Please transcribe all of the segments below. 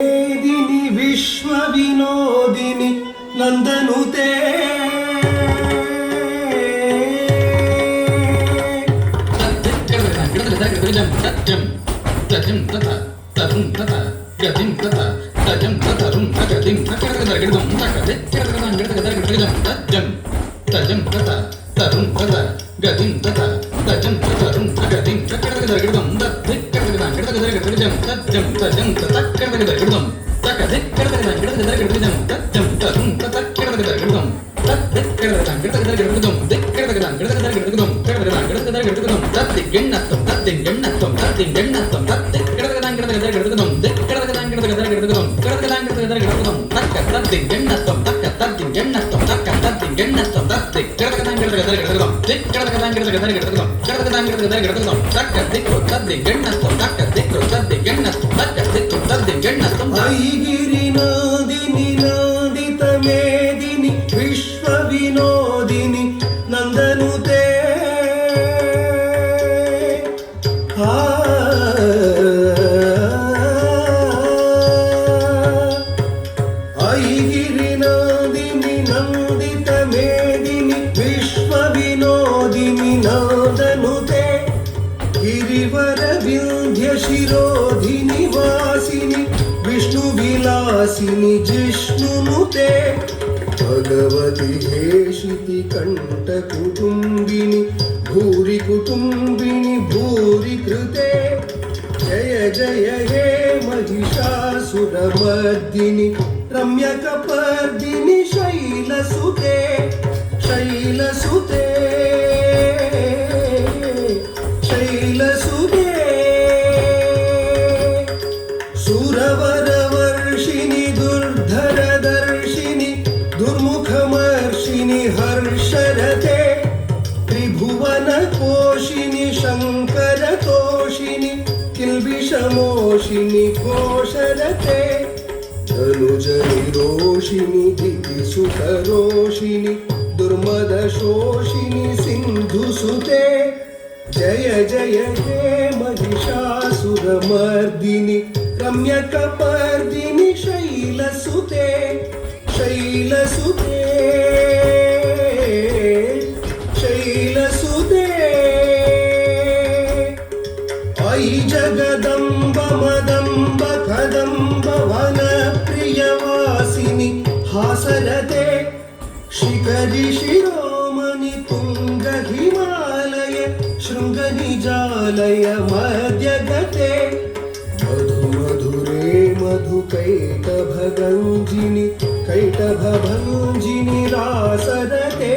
मेदिनी विश्वविनोदिनी नन्दनुते ऐगिरिनादिनी नादित मेदिनी विश्वविनोदिनी नन्दनुते ऐगिरिनादिनी नन्दित मेदिनी विश्वविनोदिनी नन्दनुते गिरिवर विन्ध्य शिरोधिनि वासिनि विष्णुविलासिनि जिष्णुनुते भगवति हेशिति कण्ठकुटुम्बिनि भूरि कुटुम्बिनि भूरि कृते जय जय हे महिषासुरमर्दिनि रम्यकपर्दिनि शैलसुते शैलसुते शैलसुते सुरवरवर्षिणि दुर्धरदर्शिनि दुर्मुखमर्षिणि हर्षरते त्रिभुवनकोशिनि शङ्करतोषिनि किल्बिषमोषिनि घोषरते धनुजनिरोषिनि दितिसुतरोषिनि दुर्मदशोषिनि सिन्धुसुते जय जय हे महिषासुरमर्दिनि रम्यकपर्दिनि शैलसुते शैलसुते शैलसुते अयि जगदम्ब मदम्ब कदम्ब वनप्रियवासिनि हासरते शिखरि शिरोमणि तुङ्ग हिमालय शृङ्गनिजालय मध्यगते मधुमधुरे मधुकैटभगञ्जिनि कैटभभञ्जिनि रासरते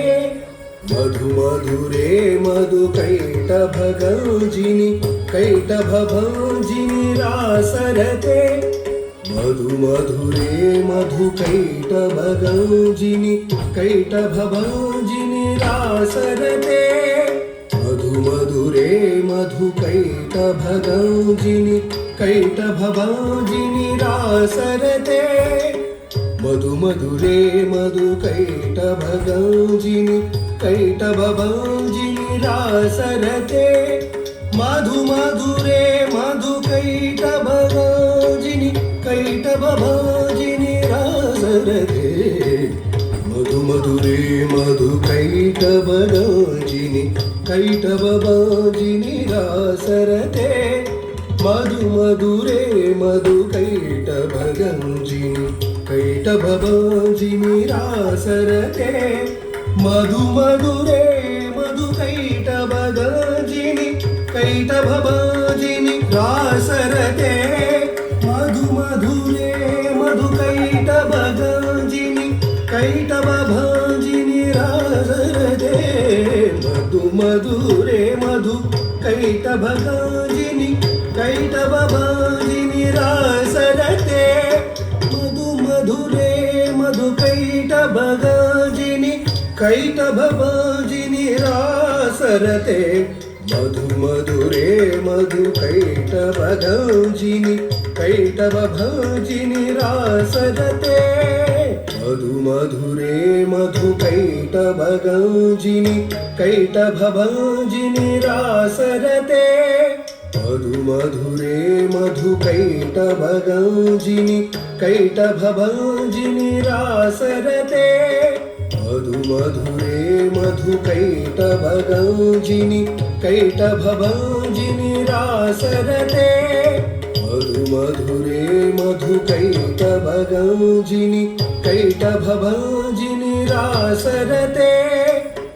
मधुमधुरे मधुकैटभगञ्जिनि कैटभभञ्जिनि रासरते मधुमधुरे मधुकैटभगञ्जिनि कैटभभञ्जिनि रासरते मधुमधुरे मधुकैटभगञ्जिनि कैटभभञ्जिनि रासरते मधुमधुरे मधुकैटभगञ्जिनि कैटभभञ्जिनि रासरते मधुमधुरे मधुकैटभगञ्जिनि कैटभभञ्जिनि रासरते मधुमधुरे मधुकैटभगञ्जिनि कैटभभञ्जिनि रासरते मधुमधुरे मधुकैटभगञ्जिनि कैटभभञ्जिनि रासरते मधुमधुरे मधुकैटभगञ्जिनि कैटभभञ्जिनि रासरते मधुमधुरे मधुकैटभगञ्जिनि कैटभभञ्जिनि रासरते मधुमधुरे मधुकैटभगञ्जिनि कैटभभञ्जिनि रासरते मधुमधुरे मधुकैटभगञ्जिनि कैटभभञ्जिनि रासरते मधुमधुरे मधुकैटभगञ्जिनि कैटभभञ्जिनि रासरते मधुमधुरे मधुकैटभगञ्जिनि कैटभभञ्जिनि रासरते मधुरे मधुकैटभगञ्जिनि कैटभभञ्जिनि रासरते मधुरे मधुकैटभगञ्जिनि कैटभभञ्जिनि रासरते मधुरे मधुकैटभगञ्जिनि कैटभभञ्जिनि रासरते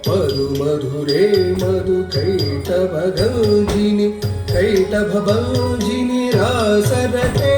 मधुरे मधुकैटभगञ्जिनि कैटभभञ्जिनि रासरते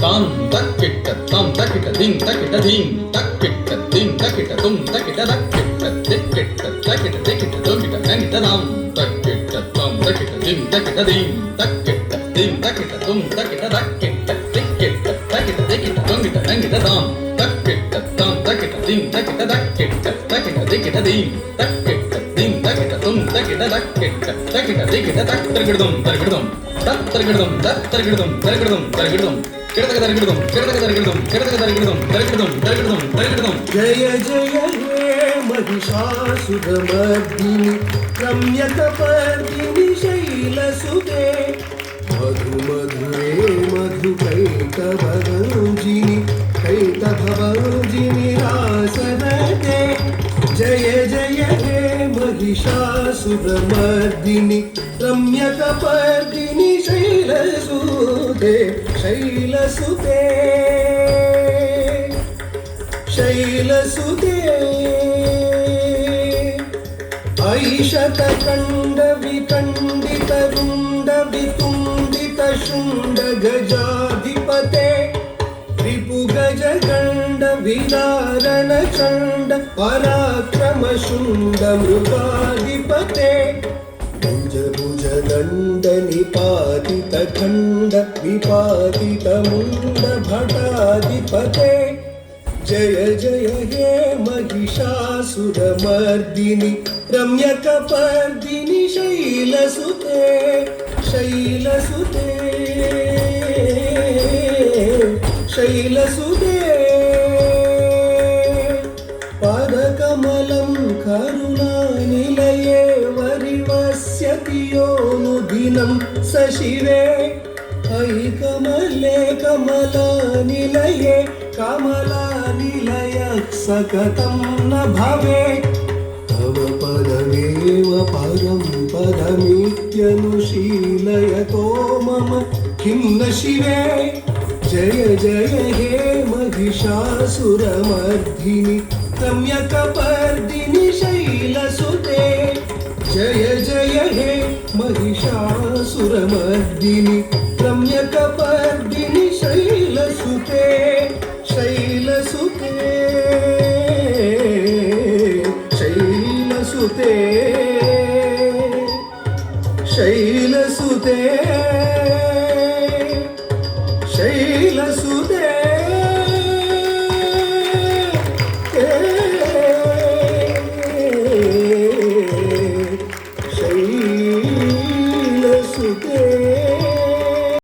तां तक्किट्ट तां तक्किट्ट दिं तक्किट्ट धीं तक्किट्ट दिं तक्किट्ट तुं तक्किट्ट तक्किट्ट तिक्किट्ट तक्किट्ट तिक्किट्ट तुंकिट्ट तंकिट्ट तां तक्किट्ट तां तक्किट्ट दिं तक्किट्ट धीं तक्किट्ट दिं तक्किट्ट तुं तक्किट्ट तक्किट्ट तिक्किट्ट तक्किट्ट तिक्किट्ट तुंकिट्ट तंकिट्ट तां तक्किट्ट तां तक्किट्ट दिं तक्किट्ट तक्किट्ट तक्किट्ट तिक्किट्ट धीं तक्किट्ट दिं तक्किट्ट तुं तक्किट्ट तक्किट्ट तक्किट्ट तिक्किट्ट तक्किट्टं तर्किट्टं तत्तर्किट्टं तत्तर्किट्टं तर्किट्टं तर्किट्टं जय जय हे महिषासुरमर्दिनि रम्यकपर्दिनि शैलसुते मधुरे मधुकैटभगञ्जिनि कैटभभञ्जिनि रासरते जय जय हे महिषासुरमर्दिनि रम्यकपर्दिनि शैलसुते शैलसुते शैलसुते ऐशतकण्डविकण्डितरुण्डवितुण्डितशुण्डगजाधिपते रिपुगजगण्डविदारणचण्ड पराक्रमशुण्डमृगाधिपते भुजदण्ड निपातितखण्ड विपातितमुण्ड भटाधिपते जय जय हे महिषासुरमर्दिनि रम्यकपर्दिनि शैलसुते शैलसुते शैलसुते पादकमलं करुणानिलये वरिवस्यति योऽनुदिनं स शिवे अयि कमले कमलानिलये कमलानिलयः सकतं न भवेत् तव पदमेव परं पदमित्यनुशीलयतो मम किं न शिवे जय जय हे महिषासुरमर्दिनि रम्यकपर्दिनि शैलसुते जय जय हे महिषासुरमर्दिनि रम्यकपर्दिनि शैलसुते शैलसुते शैलसुते शैलसुते